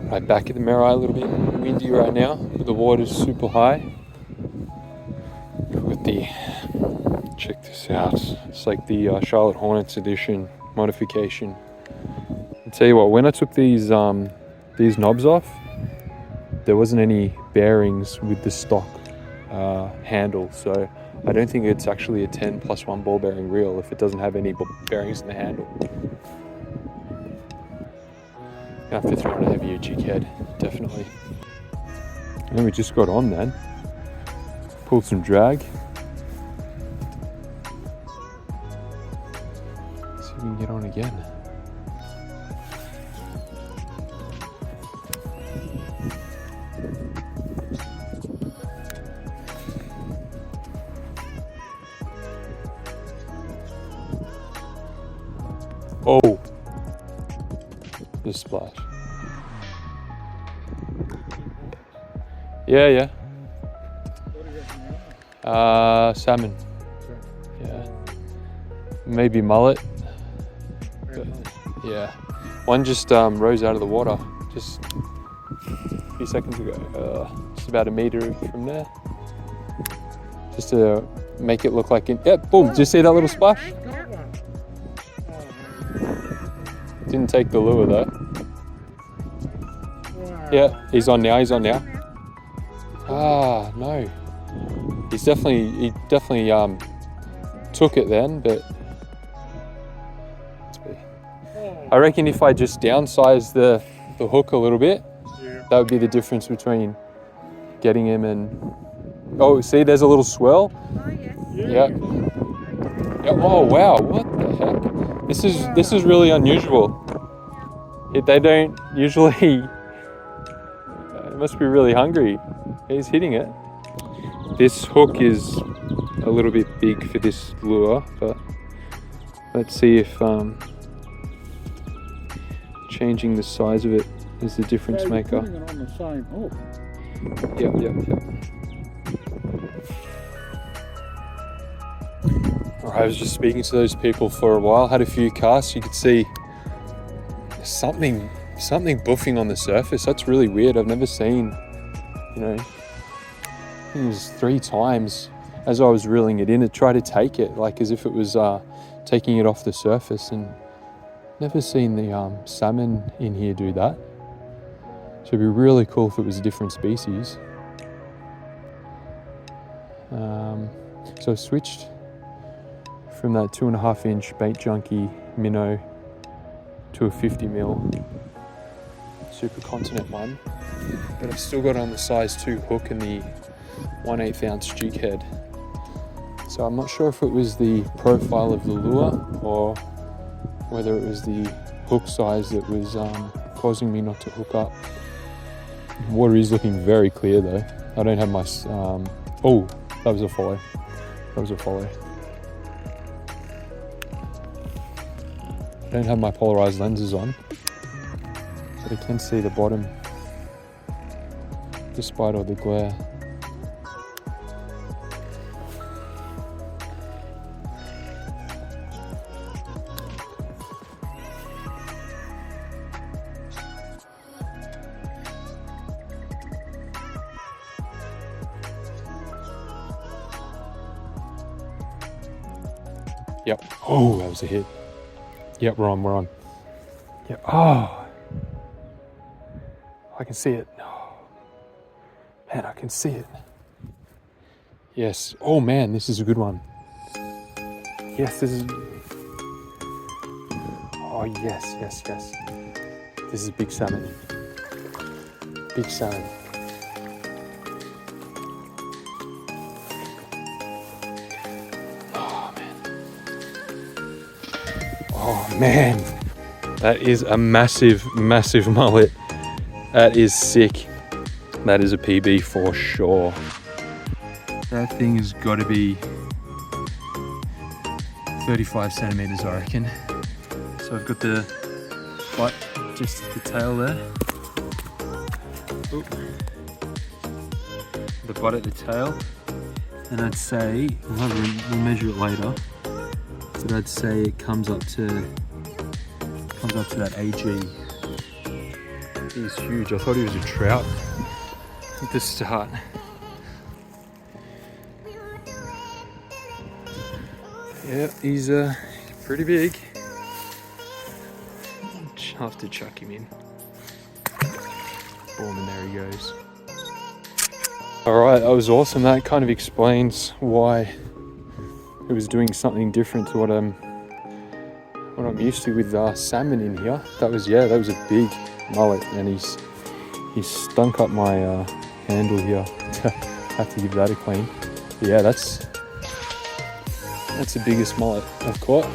Right back at the Merri, a little bit windy right now, but the water's super high. With the, check this out, it's like the Charlotte Hornets edition modification. I'll tell you what, when I took these knobs off, there wasn't any bearings with the stock handle, so I don't think it's actually a 10+1 ball bearing reel if it doesn't have any bearings in the handle. You have to throw on a heavier jig head, definitely. And we just got on then. Pulled some drag. See if we can get on again. Oh! Just splash. Yeah. Salmon. Yeah. Maybe mullet. But, yeah. One just rose out of the water just a few seconds ago. Just about a meter from there. Just to make it look like boom! Did you see that little splash? Didn't take the lure though. Yeah, he's on now. Ah, no. He definitely took it then, but I reckon if I just downsize the hook a little bit, that would be the difference between getting him and. Oh, see, there's a little swirl. Yeah. Oh wow, what the heck? This is really unusual. They don't usually. It must be really hungry. He's hitting it. This hook is a little bit big for this lure, but let's see if changing the size of it is the difference maker. Putting it on the same hook. Yep. Alright, I was just speaking to those people for a while, had a few casts. You could see something buffing on the surface. That's really weird. I've never seen, I think it was 3 times as I was reeling it in, it tried to take it, like as if it was taking it off the surface, and never seen the salmon in here do that. So it'd be really cool if it was a different species. So I switched from that 2.5-inch bait junkie minnow to a 50mm supercontinent one, but I've still got on the size 2 hook and the 1/8 ounce jig head. So I'm not sure if it was the profile of the lure or whether it was the hook size that was causing me not to hook up. Water is looking very clear though. I don't have my, oh, that was a follow. I don't have my polarized lenses on, but I can see the bottom despite all the glare. Yep. Oh, that was a hit. Yep, we're on. Yep. Oh, I can see it. Oh, man, I can see it. Yes. Oh man, this is a good one. Yes, this is. Oh yes. This is big salmon. Big salmon. Oh man, that is a massive mullet. That is sick. That is a PB for sure. That thing has got to be 35 centimeters, I reckon. So I've got the butt, just the tail there. Oop. The butt at the tail, and I'd say we'll measure it later. But I'd say it comes up to that AG He's huge. I thought he was a trout at the start. Yeah, he's pretty big. I'll have to chuck him in. Boom, and there he goes. Alright, that was awesome. That kind of explains why it was doing something different to what I'm used to with salmon in here. That was a big mullet, and he's stunk up my handle here. Have to give that a clean. But yeah, that's the biggest mullet I've caught.